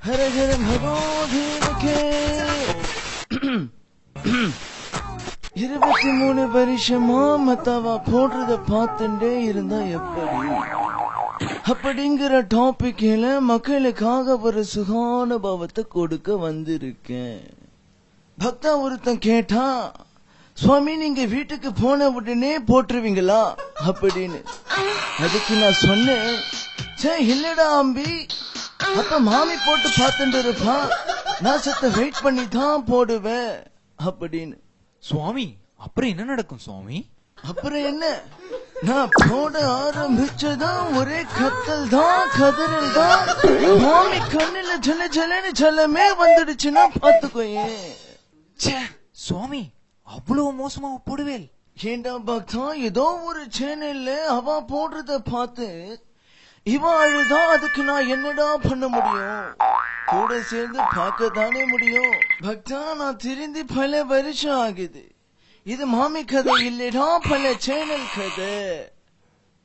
हर घर भगोधीन के 23 வருஷமா மத்தவா போடுறத பார்த்துட்டே இருந்தா எப்படி அப்படிங்கிற டாபிக்ல மக்களுக்காக ஒரு சுகான பாவத்தை கொடுக்க வந்திருக்கேன். பக்தா ஒருத்தன் கேட்டா, சுவாமி நீங்க வீட்டுக்கு போன உடனே போட்டுருவீங்களா அப்படின்னு. அதுக்கு நான் சொன்னேன், இல்லடா அம்பி, அப்ப மாமி போட்டு பார்த்துட்டு இருப்பா, நான் சத்த வெயிட் பண்ணி தான் போடுவேன் அப்படின்னு. சுவாமி அப்புறம் என்ன நடக்கும் சுவாமி? அப்புறம் என்ன, நான் போட ஆரம்பிச்சதான் ஒரே கத்தல் தான், கதறல் தான். மாமி கண்ணுல ஜல ஜலன்னு ஜலமே வந்துடுச்சுன்னா பாத்துக்கோயேன். சுவாமி அவ்வளவு மோசமா போடுவேல்? ஏண்டா பக்தா, ஏதோ ஒரு சேனல்ல அவ போடுறத பார்த்து இவன் அழுதா, அதுக்கு நான் என்னடா பண்ண முடியும்? கூட சேர்ந்து பார்க்க தானே முடியும். பக்தா, நான் திருந்தி பல வருஷம் ஆகுது. இது மாமி கதை இல்லடா, பல சேனல் கதை.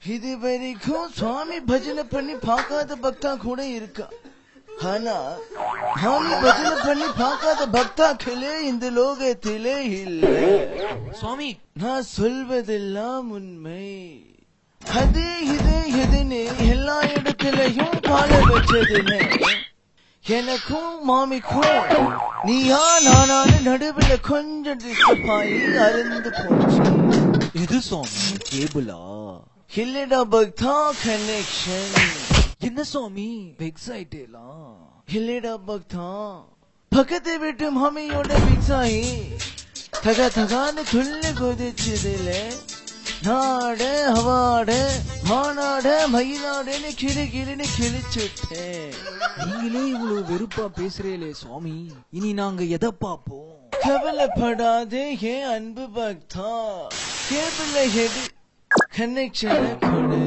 இது வரைக்கும் சுவாமி பஜனை பண்ணி பார்க்காத பக்தா கூட இருக்கா. ஆனா மாமி பஜனை பண்ணி பார்க்காத பக்தாக்களே இந்த லோகத்திலே இல்லை. சுவாமி நான் சொல்வதெல்லாம் உண்மை. அது இது எதுன்னு எல்லா இடத்திலையும் கால வச்சதுன்னு எனக்கும் மாமிக்கும் நீயா நானானு நடுவில் கொஞ்சம் டிஸ்டர்ப் ஆகி அருந்து போச்சு. எது சுவாமி? கேபிளா? இல்லடா பக்தா, கனெக்ஷன். என்ன சுவாமி வெக்ஸ் ஆயிட்டேலாம்? இல்லடா பக்தா, பக்கத்து வீட்டு மாமியோட மிக்ஸ் ஆகி தகா தகான்னு துள்ளி குதிச்சதுல நாட ஹவாட மாநாட மயிலாடன்னு கிளின்னு கிழிச்சுட்டேன். நீங்களே இவ்வளவு வெறுப்பா பேசுறீங்களே சுவாமி, இனி நாங்க எதை பாப்போம்? கவலைப்படாதே என் அன்பு பக்தா, கேபிள எடு, கனெக்ஷனை கொடு.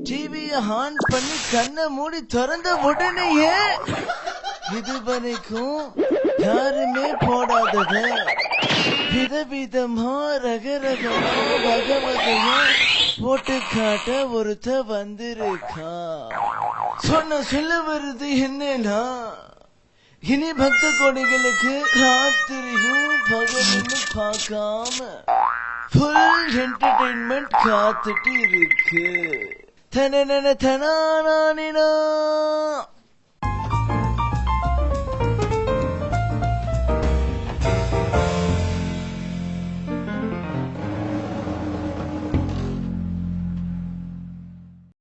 டிவியை ஆன் பண்ணி கண்ணை மூடி திறந்த உடனேயே இதுவரைக்கும் யாருமே போடாதது விதவிதமா ரகரகமா வகவகையா போட்டு காட்ட ஒருத்த வந்திருக்கா. சொன்ன சொல்ல வருது என்னன்னா, இனி பக்த கோடிகளுக்கு ராத்திரியும் பகலும் பார்க்காம ஃபுல் என்டர்டெயின்மெண்ட் காத்துட்டு இருக்கு. தன தனானா